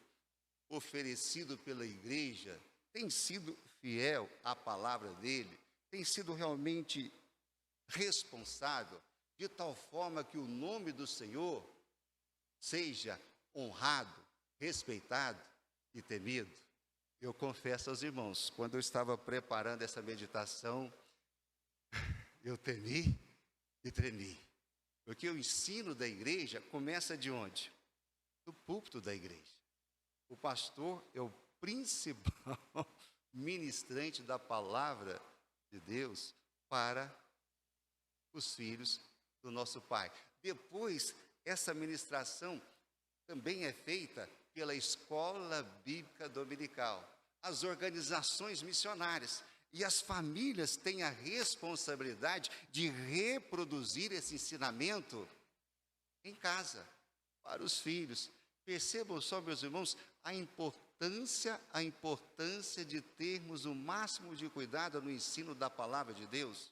oferecido pela igreja tem sido fiel à palavra dele? Tem sido realmente responsável, de tal forma que o nome do Senhor seja honrado, respeitado e temido? Eu confesso aos irmãos, quando eu estava preparando essa meditação, eu temi e tremi. Porque o ensino da igreja começa de onde? Do púlpito da igreja. O pastor é o principal ministrante da palavra de Deus para os filhos do nosso Pai. Depois, essa ministração também é feita pela Escola Bíblica Dominical, as organizações missionárias, e as famílias têm a responsabilidade de reproduzir esse ensinamento em casa, para os filhos. Percebam só, meus irmãos, a importância de termos o máximo de cuidado no ensino da palavra de Deus.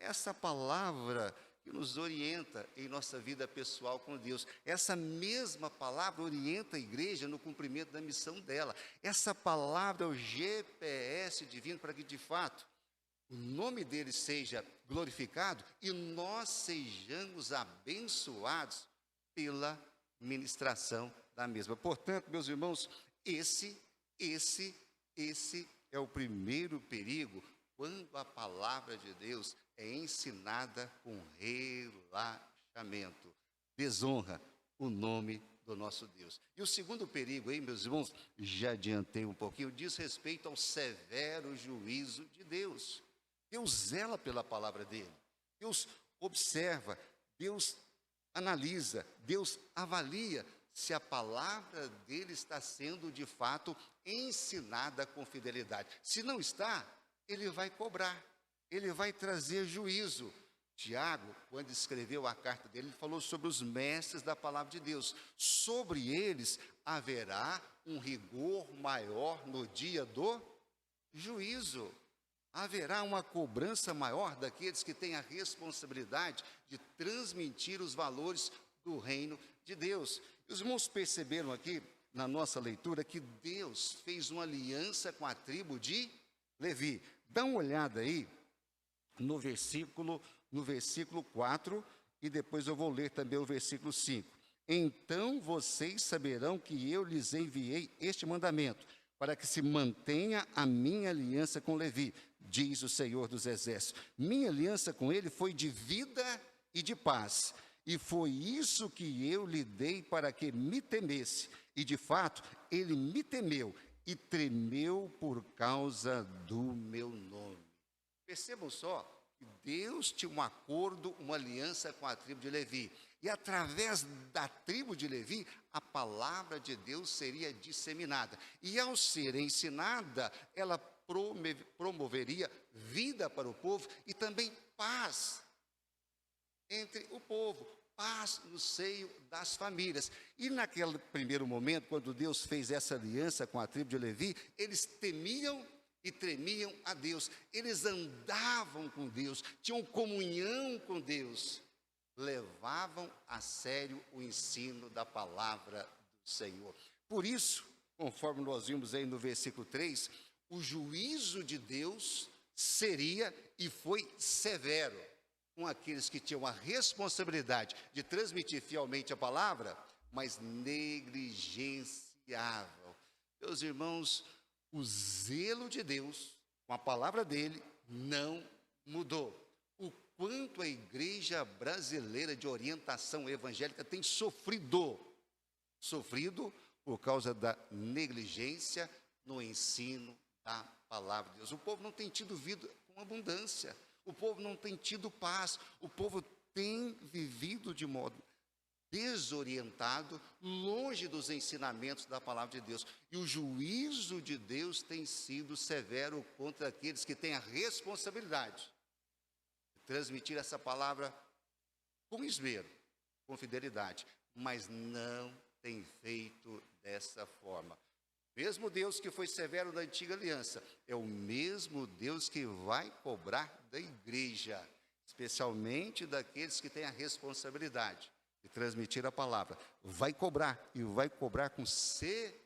Essa palavra que nos orienta em nossa vida pessoal com Deus. Essa mesma palavra orienta a igreja no cumprimento da missão dela. Essa palavra é o GPS divino para que, de fato, o nome dele seja glorificado e nós sejamos abençoados pela ministração da mesma. Portanto, meus irmãos, esse é o primeiro perigo quando a palavra de Deus é ensinada com relaxamento, desonra o nome do nosso Deus. E o segundo perigo aí, meus irmãos, já adiantei um pouquinho, diz respeito ao severo juízo de Deus. Deus zela pela palavra dele, Deus observa, Deus analisa, Deus avalia se a palavra dele está sendo de fato ensinada com fidelidade. Se não está, ele vai cobrar, ele vai trazer juízo. Tiago, quando escreveu a carta dele, ele falou sobre os mestres da palavra de Deus. Sobre eles haverá um rigor maior no dia do juízo. Haverá uma cobrança maior daqueles que têm a responsabilidade de transmitir os valores do reino de Deus. Os irmãos perceberam aqui, na nossa leitura, que Deus fez uma aliança com a tribo de Levi. Dá uma olhada aí no versículo 4, e depois eu vou ler também o versículo 5. Então vocês saberão que eu lhes enviei este mandamento, para que se mantenha a minha aliança com Levi, diz o Senhor dos Exércitos. Minha aliança com ele foi de vida e de paz, e foi isso que eu lhe dei para que me temesse. E de fato, ele me temeu e tremeu por causa do meu nome. Percebam só que Deus tinha um acordo, uma aliança com a tribo de Levi. E através da tribo de Levi, a palavra de Deus seria disseminada. E ao ser ensinada, ela promoveria vida para o povo e também paz entre o povo, paz no seio das famílias. E naquele primeiro momento, quando Deus fez essa aliança com a tribo de Levi, eles temiam e tremiam a Deus. Eles andavam com Deus, tinham comunhão com Deus, levavam a sério o ensino da palavra do Senhor. Por isso, conforme nós vimos aí no versículo 3, o juízo de Deus seria e foi severo com aqueles que tinham a responsabilidade de transmitir fielmente a palavra, mas negligenciavam. Meus irmãos, o zelo de Deus com a palavra dele não mudou. O quanto a igreja brasileira de orientação evangélica tem sofrido por causa da negligência no ensino da palavra de Deus. O povo não tem tido vida com abundância, o povo não tem tido paz, o povo tem vivido de modo desorientado, longe dos ensinamentos da palavra de Deus. E o juízo de Deus tem sido severo contra aqueles que têm a responsabilidade de transmitir essa palavra com esmero, com fidelidade, mas não tem feito dessa forma. Mesmo Deus que foi severo na antiga aliança, é o mesmo Deus que vai cobrar da igreja, especialmente daqueles que têm a responsabilidade de transmitir a palavra. Vai cobrar, e vai cobrar com severidade,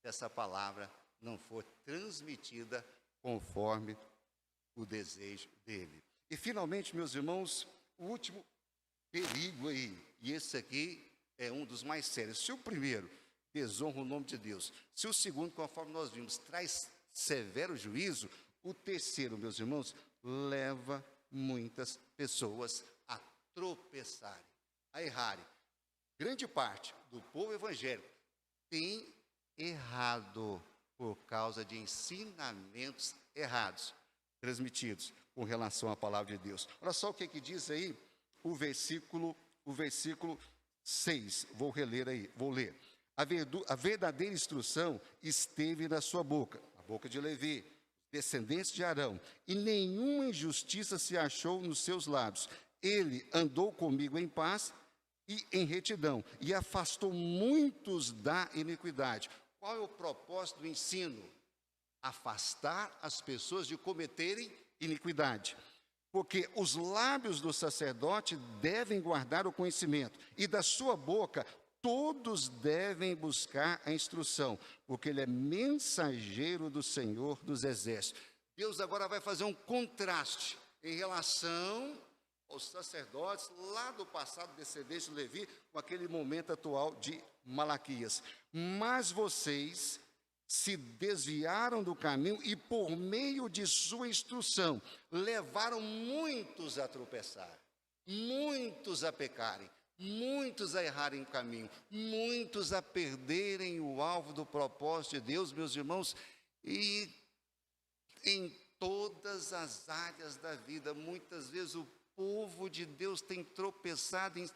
se essa palavra não for transmitida conforme o desejo dele. E finalmente, meus irmãos, o último perigo aí, e esse aqui é um dos mais sérios. Se o primeiro desonra o nome de Deus, se o segundo, conforme nós vimos, traz severo juízo, o terceiro, meus irmãos, leva muitas pessoas a tropeçarem, a errarem. Grande parte do povo evangélico tem errado por causa de ensinamentos errados transmitidos com relação à palavra de Deus. Olha só o que diz aí o versículo 6. Vou reler aí, vou ler. A verdadeira instrução esteve na sua boca, a boca de Levi, descendentes de Arão, e nenhuma injustiça se achou nos seus lábios. Ele andou comigo em paz e em retidão, e afastou muitos da iniquidade. Qual é o propósito do ensino? Afastar as pessoas de cometerem iniquidade. Porque os lábios do sacerdote devem guardar o conhecimento, e da sua boca todos devem buscar a instrução, porque ele é mensageiro do Senhor dos Exércitos. Deus agora vai fazer um contraste em relação aos sacerdotes lá do passado, descendentes de Levi, com aquele momento atual de Malaquias. Mas vocês se desviaram do caminho e, por meio de sua instrução, levaram muitos a tropeçar, muitos a pecarem, muitos a errarem o caminho, muitos a perderem o alvo do propósito de Deus, meus irmãos, e em todas as áreas da vida. Muitas vezes o povo de Deus tem tropeçado em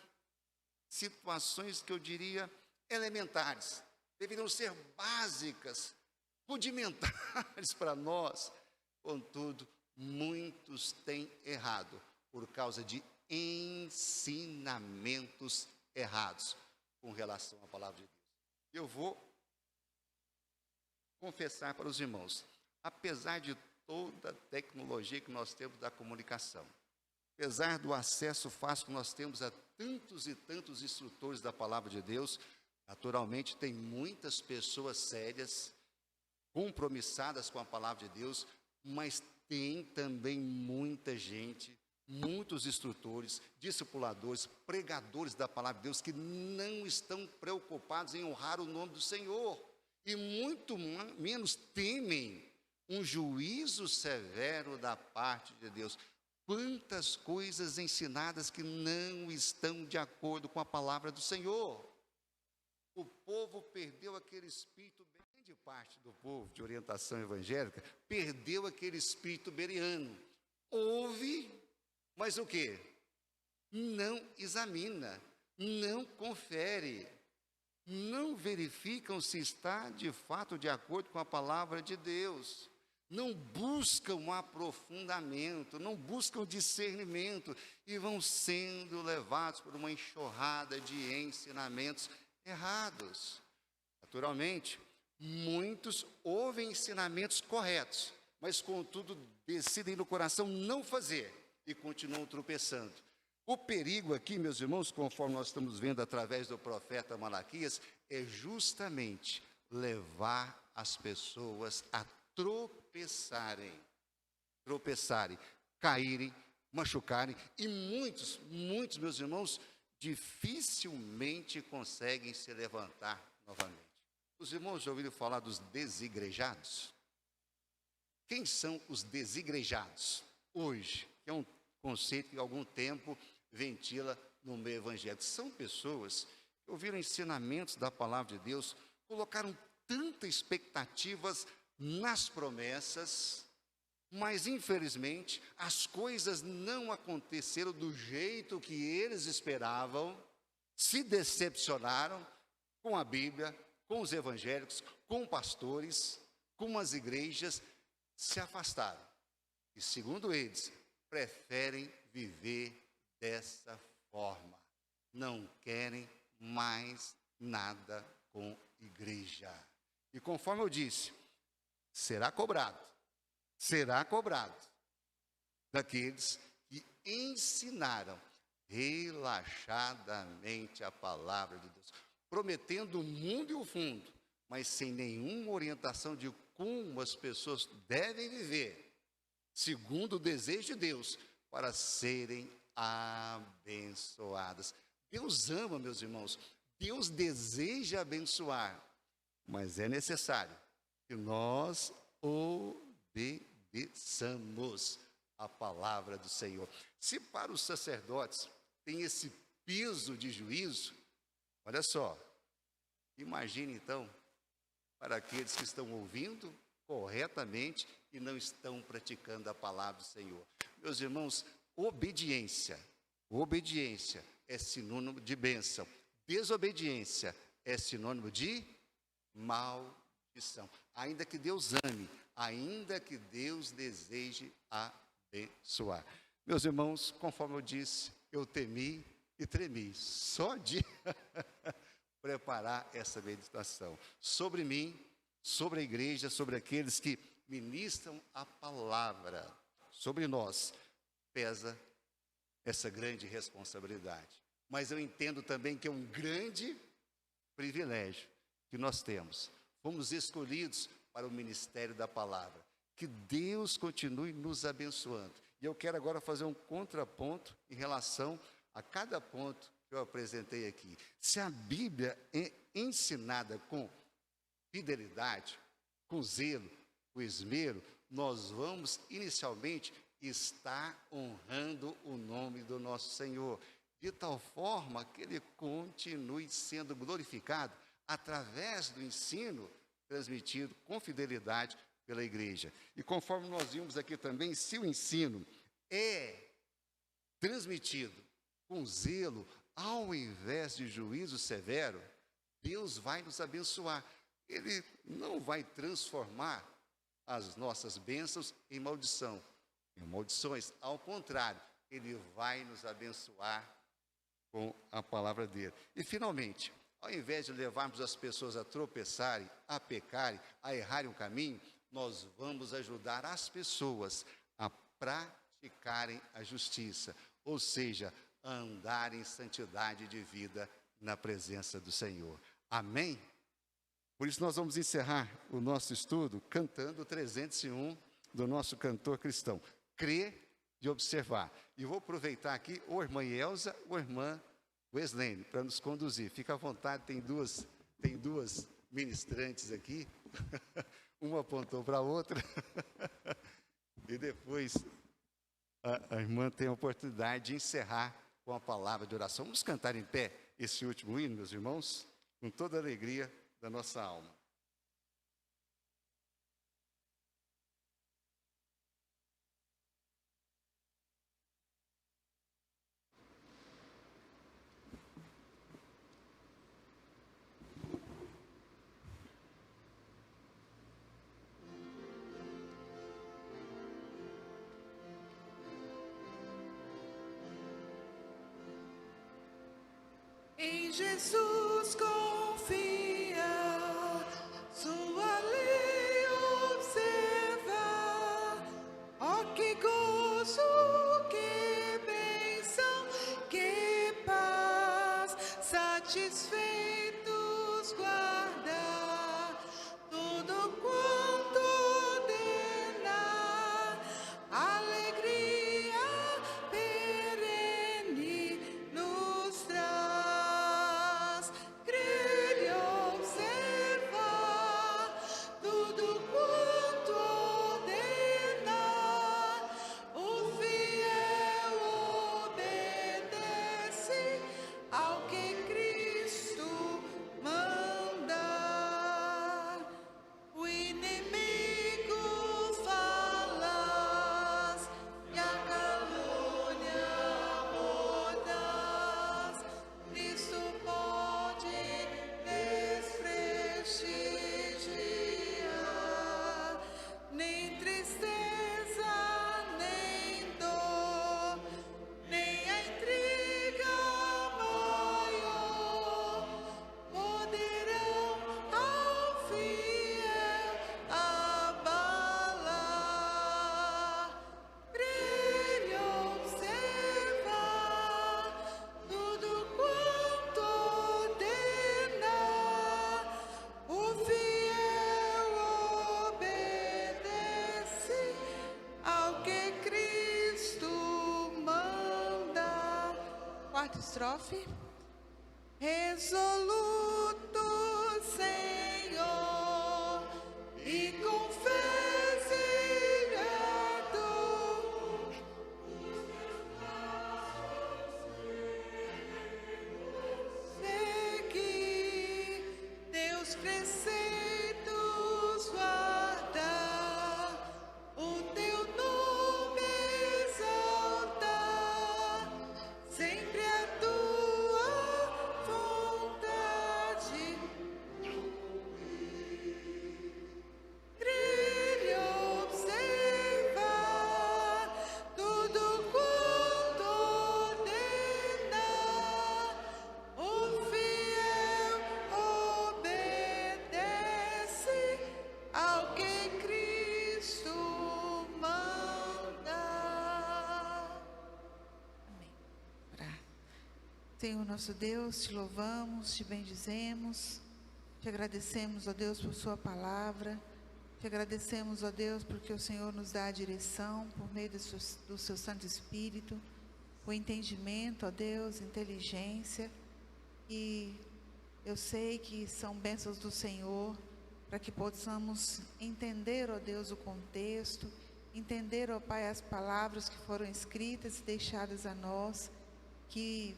situações que eu diria elementares, deveriam ser básicas, rudimentares para nós. Contudo, muitos têm errado por causa de ensinamentos errados com relação à palavra de Deus. Eu vou confessar para os irmãos, apesar de toda a tecnologia que nós temos da comunicação, apesar do acesso fácil que nós temos a tantos e tantos instrutores da palavra de Deus, naturalmente tem muitas pessoas sérias, compromissadas com a palavra de Deus, mas tem também muita gente, muitos instrutores, discipuladores, pregadores da palavra de Deus que não estão preocupados em honrar o nome do Senhor e muito menos temem um juízo severo da parte de Deus. Quantas coisas ensinadas que não estão de acordo com a palavra do Senhor. O povo perdeu aquele espírito, grande parte do povo de orientação evangélica, perdeu aquele espírito beriano. Ouve, mas o quê? Não examina, não confere, não verificam se está de fato de acordo com a palavra de Deus. Não buscam aprofundamento, não buscam discernimento e vão sendo levados por uma enxurrada de ensinamentos errados. Naturalmente, muitos ouvem ensinamentos corretos, mas contudo decidem no coração não fazer e continuam tropeçando. O perigo aqui, meus irmãos, conforme nós estamos vendo através do profeta Malaquias, é justamente levar as pessoas a tropeçarem, caírem, machucarem, e muitos, meus irmãos, dificilmente conseguem se levantar novamente. Os irmãos já ouviram falar dos desigrejados? Quem são os desigrejados hoje? Que é um conceito que há algum tempo ventila no meio evangélico. São pessoas que ouviram ensinamentos da palavra de Deus, colocaram tantas expectativas nas promessas, mas infelizmente as coisas não aconteceram do jeito que eles esperavam, se decepcionaram com a Bíblia, com os evangélicos, com pastores, com as igrejas, se afastaram. E segundo eles, preferem viver dessa forma. Não querem mais nada com igreja. E conforme eu disse, será cobrado daqueles que ensinaram relaxadamente a palavra de Deus, prometendo o mundo e o fundo, mas sem nenhuma orientação de como as pessoas devem viver, segundo o desejo de Deus, para serem abençoadas. Deus ama, meus irmãos, Deus deseja abençoar, mas é necessário que nós obedeçamos a palavra do Senhor. Se para os sacerdotes tem esse peso de juízo, olha só, imagine então para aqueles que estão ouvindo corretamente e não estão praticando a palavra do Senhor. Meus irmãos, obediência é sinônimo de bênção. Desobediência é sinônimo de maldição. Ainda que Deus ame, ainda que Deus deseje abençoar. Meus irmãos, conforme eu disse, eu temi e tremi, só de preparar essa meditação sobre mim, sobre a igreja, sobre aqueles que ministram a palavra. Sobre nós pesa essa grande responsabilidade. Mas eu entendo também que é um grande privilégio que nós temos. Fomos escolhidos para o ministério da palavra. Que Deus continue nos abençoando. E eu quero agora fazer um contraponto em relação a cada ponto que eu apresentei aqui. Se a Bíblia é ensinada com fidelidade, com zelo, com esmero, nós vamos inicialmente estar honrando o nome do nosso Senhor, de tal forma que Ele continue sendo glorificado através do ensino transmitido com fidelidade pela igreja. E conforme nós vimos aqui também, se o ensino é transmitido com zelo, ao invés de juízo severo, Deus vai nos abençoar. Ele não vai transformar as nossas bênçãos em maldições. Ao contrário, Ele vai nos abençoar com a palavra dele. E finalmente, ao invés de levarmos as pessoas a tropeçarem, a pecarem, a errarem o caminho, nós vamos ajudar as pessoas a praticarem a justiça, ou seja, a andarem em santidade de vida na presença do Senhor. Amém? Por isso nós vamos encerrar o nosso estudo cantando o 301 do nosso cantor cristão. Crer e observar. E vou aproveitar aqui ou a irmã Elza ou a irmã Weslene para nos conduzir. Fica à vontade, tem duas ministrantes aqui. Uma apontou para a outra. E depois a irmã tem a oportunidade de encerrar com a palavra de oração. Vamos cantar em pé esse último hino, meus irmãos, com toda a alegria da nossa alma. Em Jesus confia, sua lei observa. Oh, que gozo, que bênção, que paz, satisfeitos guarda tudo quanto ordenar, alegria perene nos traz. Crer e observar tudo quanto ordenar, o fiel obedece ao que Cristo manda. O inimigo falas e a calúnia rodas, Cristo pode desprestigiar. Nem tristeza, nem dor, nem a intriga maior poderão ao fiel abalar. Crer e observar tudo quanto ordenar, o fiel obedece ao que Cristo manda. Quarta estrofe. Resoluto, Senhor, e com fé zerado, segui teus preceitos Senhor nosso Deus, te louvamos, te bendizemos, te agradecemos, ó Deus, por sua palavra, te agradecemos, ó Deus, porque o Senhor nos dá a direção por meio do seu Santo Espírito, o entendimento, ó Deus, inteligência, e eu sei que são bênçãos do Senhor, para que possamos entender, ó Deus, o contexto, entender, ó Pai, as palavras que foram escritas e deixadas a nós, que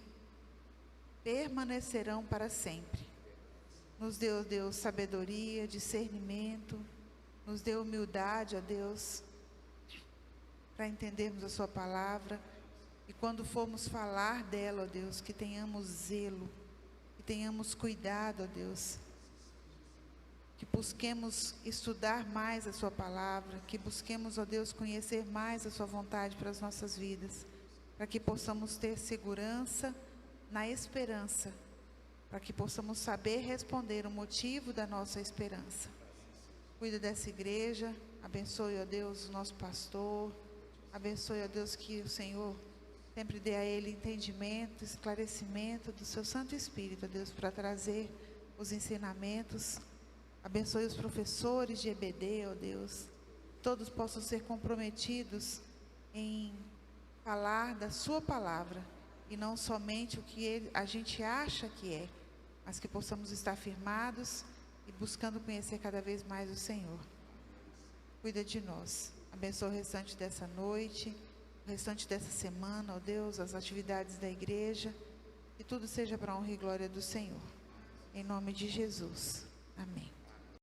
permanecerão para sempre. Nos dê, ó Deus, sabedoria, discernimento, nos dê humildade, ó Deus, para entendermos a sua palavra, e quando formos falar dela, ó Deus, que tenhamos zelo, que tenhamos cuidado, ó Deus, que busquemos estudar mais a sua palavra, que busquemos, ó Deus, conhecer mais a sua vontade para as nossas vidas, para que possamos ter segurança na esperança, para que possamos saber responder o motivo da nossa esperança. Cuida dessa igreja, abençoe, ó Deus, o nosso pastor, abençoe, ó Deus, que o Senhor sempre dê a ele entendimento, esclarecimento do seu Santo Espírito, ó Deus, para trazer os ensinamentos. Abençoe os professores de EBD, ó Deus, todos possam ser comprometidos em falar da sua palavra, e não somente o que a gente acha que é, mas que possamos estar firmados e buscando conhecer cada vez mais o Senhor. Cuida de nós, abençoa o restante dessa noite, o restante dessa semana, ó Deus, as atividades da igreja, que tudo seja para a honra e glória do Senhor. Em nome de Jesus. Amém.